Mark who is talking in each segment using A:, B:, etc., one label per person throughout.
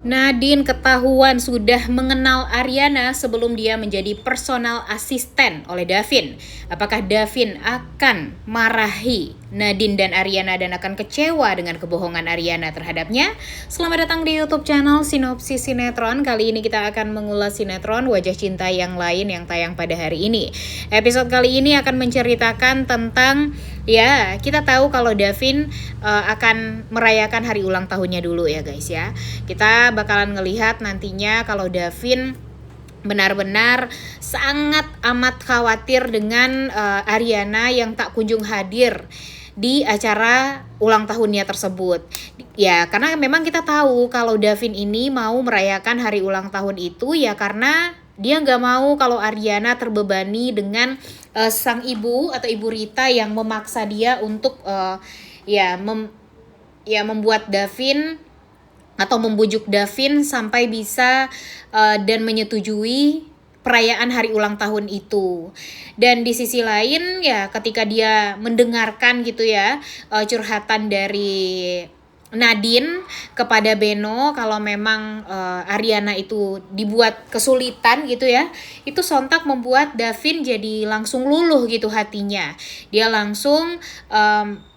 A: Nadine ketahuan sudah mengenal Ariana sebelum dia menjadi personal asisten oleh Davin. Apakah Davin akan marahi Nadine dan Ariana dan akan kecewa dengan kebohongan Ariana terhadapnya? Selamat datang di YouTube channel Sinopsis Sinetron. Kali ini kita akan mengulas sinetron Wajah Cinta yang lain yang tayang pada hari ini. Episode kali ini akan menceritakan tentang kita tahu kalau Davin akan merayakan hari ulang tahunnya dulu ya guys ya. Kita bakalan ngelihat nantinya kalau Davin benar-benar sangat amat khawatir dengan Ariana yang tak kunjung hadir di acara ulang tahunnya tersebut. Ya, karena memang kita tahu kalau Davin ini mau merayakan hari ulang tahun itu ya karena dia nggak mau kalau Ariana terbebani dengan sang ibu atau Ibu Rita yang memaksa dia untuk membuat Davin atau membujuk Davin sampai bisa dan menyetujui perayaan hari ulang tahun itu. Dan di sisi lain ya ketika dia mendengarkan gitu ya curhatan dari Nadine kepada Beno kalau memang Ariana itu dibuat kesulitan gitu ya, itu sontak membuat Davin jadi langsung luluh gitu hatinya. Dia langsung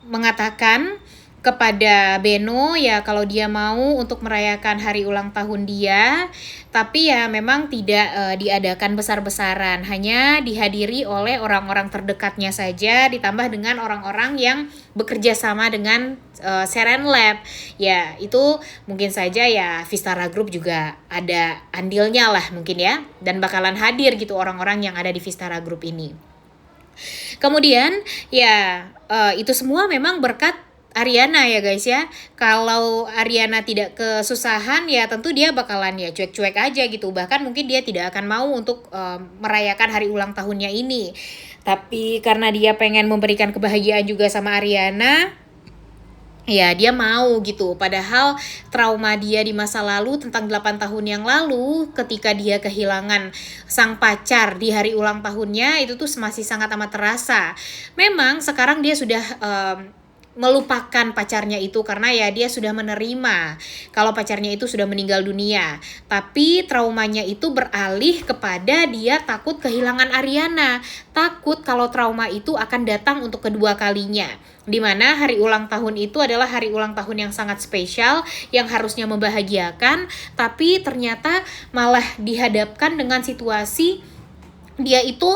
A: mengatakan kepada Beno ya kalau dia mau untuk merayakan hari ulang tahun dia, tapi ya memang tidak diadakan besar-besaran, hanya dihadiri oleh orang-orang terdekatnya saja ditambah dengan orang-orang yang bekerja sama dengan Serenlab. Ya itu mungkin saja ya Vistara Group juga ada andilnya lah mungkin ya, dan bakalan hadir gitu orang-orang yang ada di Vistara Group ini. Kemudian itu semua memang berkat Ariana ya guys ya. Kalau Ariana tidak kesusahan ya tentu dia bakalan ya cuek-cuek aja gitu. Bahkan mungkin dia tidak akan mau untuk merayakan hari ulang tahunnya ini. Tapi karena dia pengen memberikan kebahagiaan juga sama Ariana, ya dia mau gitu. Padahal trauma dia di masa lalu tentang 8 tahun yang lalu ketika dia kehilangan sang pacar di hari ulang tahunnya itu tuh masih sangat amat terasa. Memang sekarang dia sudah melupakan pacarnya itu karena ya dia sudah menerima kalau pacarnya itu sudah meninggal dunia. Tapi traumanya itu beralih kepada dia takut kehilangan Ariana, takut kalau trauma itu akan datang untuk kedua kalinya. Dimana hari ulang tahun itu adalah hari ulang tahun yang sangat spesial yang harusnya membahagiakan, tapi ternyata malah dihadapkan dengan situasi dia itu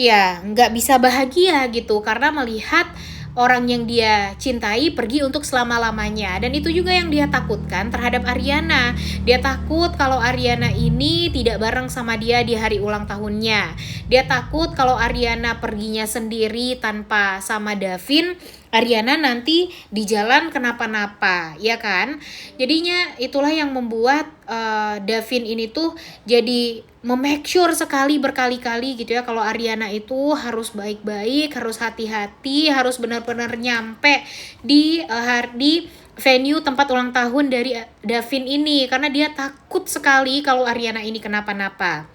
A: ya nggak bisa bahagia gitu karena melihat orang yang dia cintai pergi untuk selama-lamanya. Dan itu juga yang dia takutkan terhadap Ariana. Dia takut kalau Ariana ini tidak bareng sama dia di hari ulang tahunnya. Dia takut kalau Ariana perginya sendiri tanpa sama Davin, Ariana nanti di jalan kenapa-napa, ya kan? Jadinya itulah yang membuat Davin ini tuh jadi memake sure sekali berkali-kali gitu ya kalau Ariana itu harus baik-baik, harus hati-hati, harus benar-benar nyampe di venue tempat ulang tahun dari Davin ini karena dia takut sekali kalau Ariana ini kenapa-napa.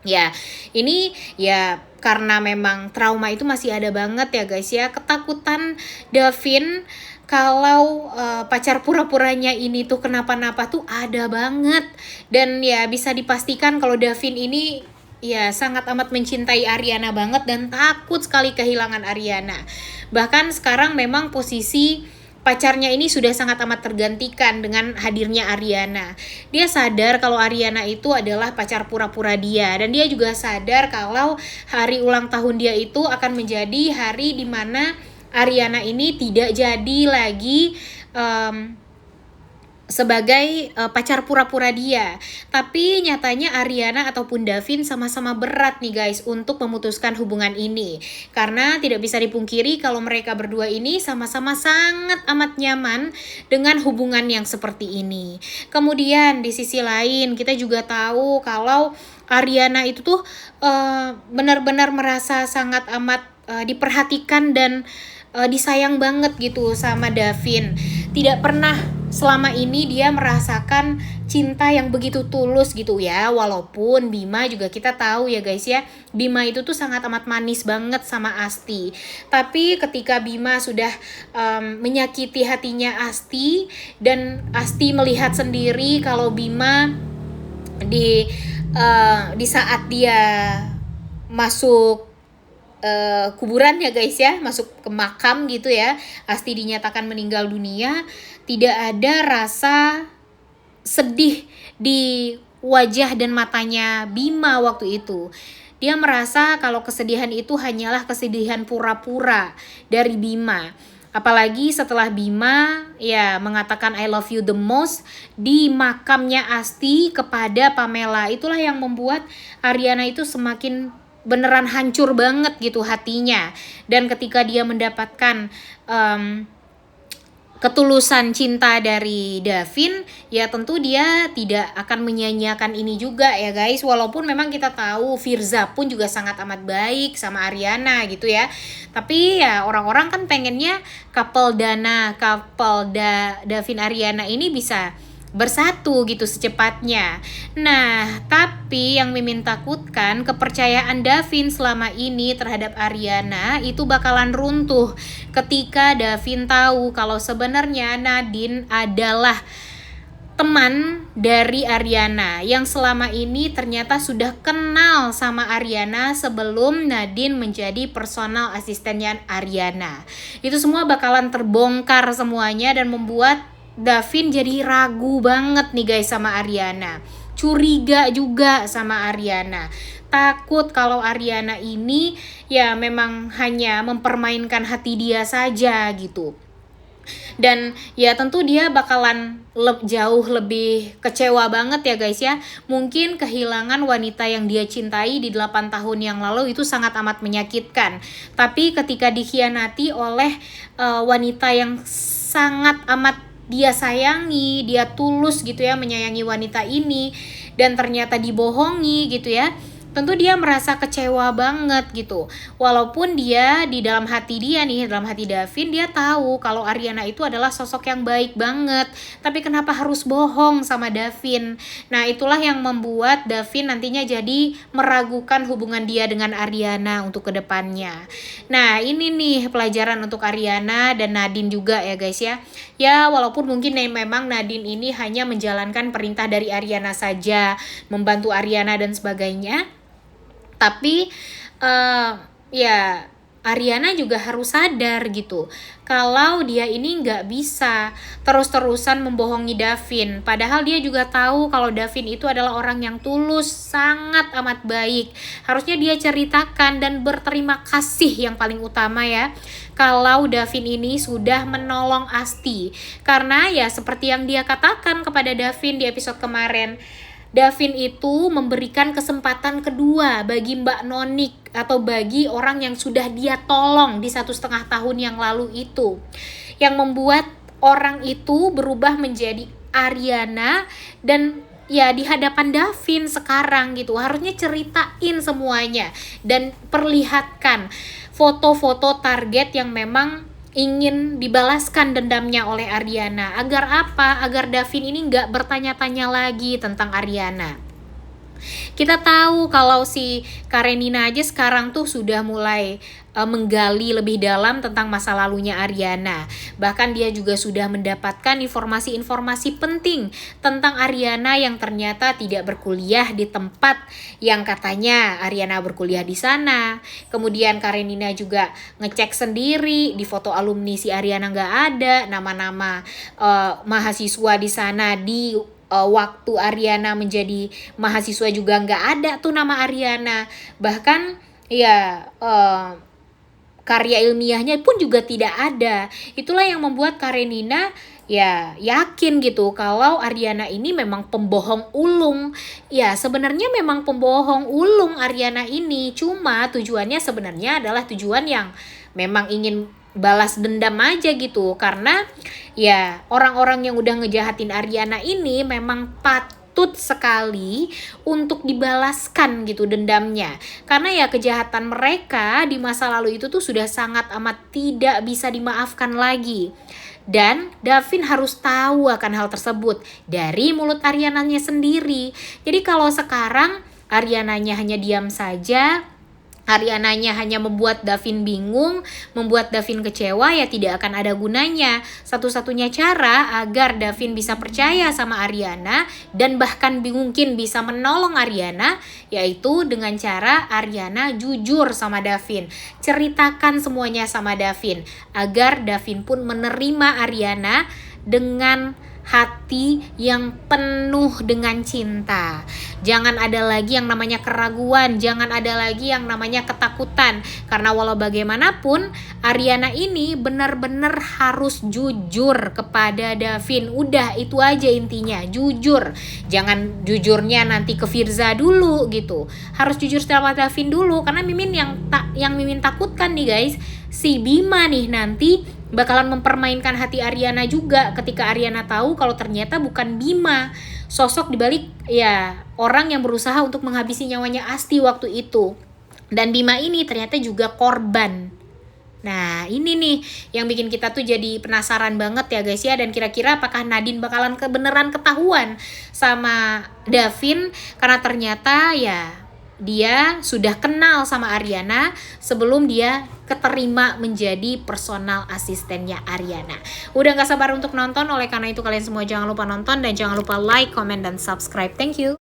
A: Ya, ini ya karena memang trauma itu masih ada banget ya guys ya. Ketakutan Davin kalau pacar pura-puranya ini tuh kenapa-napa tuh ada banget. Dan ya bisa dipastikan kalau Davin ini ya sangat amat mencintai Ariana banget dan takut sekali kehilangan Ariana. Bahkan sekarang memang posisi pacarnya ini sudah sangat amat tergantikan dengan hadirnya Ariana. Dia sadar kalau Ariana itu adalah pacar pura-pura dia. Dan dia juga sadar kalau hari ulang tahun dia itu akan menjadi hari dimana Ariana ini tidak jadi lagi sebagai pacar pura-pura dia. Tapi nyatanya Ariana ataupun Davin sama-sama berat nih guys untuk memutuskan hubungan ini. Karena tidak bisa dipungkiri kalau mereka berdua ini sama-sama sangat amat nyaman dengan hubungan yang seperti ini. Kemudian di sisi lain kita juga tahu kalau Ariana itu tuh benar-benar merasa sangat amat diperhatikan dan disayang banget gitu sama Davin. Tidak pernah selama ini dia merasakan cinta yang begitu tulus gitu ya. Walaupun Bima juga kita tahu ya guys ya, Bima itu tuh sangat amat manis banget sama Asti. Tapi ketika Bima sudah menyakiti hatinya Asti, dan Asti melihat sendiri kalau Bima di saat dia masuk kuburan ya guys ya, masuk ke makam gitu ya, Asti dinyatakan meninggal dunia, tidak ada rasa sedih di wajah dan matanya Bima waktu itu. Dia merasa kalau kesedihan itu hanyalah kesedihan pura-pura dari Bima. Apalagi setelah Bima ya mengatakan I love you the most di makamnya Asti kepada Pamela. Itulah yang membuat Ariana itu semakin beneran hancur banget gitu hatinya. Dan ketika dia mendapatkan ketulusan cinta dari Davin, ya tentu dia tidak akan menyanyiakan ini juga ya guys. Walaupun memang kita tahu Firza pun juga sangat amat baik sama Ariana gitu ya. Tapi ya orang-orang kan pengennya couple Davin Ariana ini bisa bersatu gitu secepatnya. Nah, tapi yang Mimin takutkan, kepercayaan Davin selama ini terhadap Ariana itu bakalan runtuh ketika Davin tahu kalau sebenarnya Nadine adalah teman dari Ariana yang selama ini ternyata sudah kenal sama Ariana sebelum Nadine menjadi personal asistennya Ariana. Itu semua bakalan terbongkar semuanya dan membuat Davin jadi ragu banget nih guys sama Ariana. Curiga juga sama Ariana. Takut kalau Ariana ini ya memang hanya mempermainkan hati dia saja gitu. Dan ya tentu dia bakalan jauh lebih kecewa banget ya guys ya. Mungkin kehilangan wanita yang dia cintai di 8 tahun yang lalu itu sangat amat menyakitkan. Tapi ketika dikhianati oleh wanita yang sangat amat dia sayangi, dia tulus gitu ya menyayangi wanita ini, dan ternyata dibohongi gitu ya, tentu dia merasa kecewa banget gitu. Walaupun dia di dalam hati dia nih, dalam hati Davin, dia tahu kalau Ariana itu adalah sosok yang baik banget, tapi kenapa harus bohong sama Davin? Nah itulah yang membuat Davin nantinya jadi meragukan hubungan dia dengan Ariana untuk kedepannya. Nah ini nih pelajaran untuk Ariana dan Nadine juga ya guys ya. Ya walaupun mungkin memang Nadine ini hanya menjalankan perintah dari Ariana saja, membantu Ariana dan sebagainya, tapi ya Ariana juga harus sadar gitu kalau dia ini nggak bisa terus-terusan membohongi Davin. Padahal dia juga tahu kalau Davin itu adalah orang yang tulus, sangat amat baik. Harusnya dia ceritakan dan berterima kasih yang paling utama ya, kalau Davin ini sudah menolong Asti. Karena ya seperti yang dia katakan kepada Davin di episode kemarin, Davin itu memberikan kesempatan kedua bagi Mbak Nonik atau bagi orang yang sudah dia tolong di 1,5 tahun yang lalu itu, yang membuat orang itu berubah menjadi Ariana. Dan ya di hadapan Davin sekarang gitu harusnya ceritain semuanya dan perlihatkan foto-foto target yang memang ingin dibalaskan dendamnya oleh Ariana. Agar apa? Agar Davin ini nggak bertanya-tanya lagi tentang Ariana. Kita tahu kalau si Karenina aja sekarang tuh sudah mulai menggali lebih dalam tentang masa lalunya Ariana. Bahkan dia juga sudah mendapatkan informasi-informasi penting tentang Ariana yang ternyata tidak berkuliah di tempat yang katanya Ariana berkuliah di sana. Kemudian Karenina juga ngecek sendiri di foto alumni si Ariana nggak ada nama-nama mahasiswa di sana. Di waktu Ariana menjadi mahasiswa juga nggak ada tuh nama Ariana. Bahkan ya karya ilmiahnya pun juga tidak ada. Itulah yang membuat Karenina ya yakin gitu kalau Ariana ini memang pembohong ulung. Ya sebenarnya memang pembohong ulung Ariana ini, cuma tujuannya sebenarnya adalah tujuan yang memang ingin balas dendam aja gitu. Karena ya orang-orang yang udah ngejahatin Ariana ini memang patut sekali untuk dibalaskan gitu dendamnya. Karena ya kejahatan mereka di masa lalu itu tuh sudah sangat amat tidak bisa dimaafkan lagi. Dan Davin harus tahu akan hal tersebut dari mulut Ariananya sendiri. Jadi kalau sekarang Ariananya hanya diam saja, Ariananya hanya membuat Davin bingung, membuat Davin kecewa, ya tidak akan ada gunanya. Satu-satunya cara agar Davin bisa percaya sama Ariana dan bahkan mungkin bisa menolong Ariana, yaitu dengan cara Ariana jujur sama Davin. Ceritakan semuanya sama Davin agar Davin pun menerima Ariana dengan hati yang penuh dengan cinta. Jangan ada lagi yang namanya keraguan, jangan ada lagi yang namanya ketakutan. Karena walau bagaimanapun Ariana ini benar-benar harus jujur kepada Davin. Udah, itu aja intinya, jujur. Jangan jujurnya nanti ke Firza dulu gitu. Harus jujur sama Davin dulu, karena Mimin yang Mimin takutkan nih guys, si Bima nih nanti bakalan mempermainkan hati Ariana juga ketika Ariana tahu kalau ternyata bukan Bima sosok dibalik ya orang yang berusaha untuk menghabisi nyawanya Asti waktu itu. Dan Bima ini ternyata juga korban. Nah ini nih yang bikin kita tuh jadi penasaran banget ya guys ya. Dan kira-kira apakah Nadine bakalan beneran ketahuan sama Davin, karena ternyata ya dia sudah kenal sama Ariana sebelum dia keterima menjadi personal asistennya Ariana. Udah gak sabar untuk nonton, oleh karena itu kalian semua jangan lupa nonton dan jangan lupa like, comment, dan subscribe. Thank you.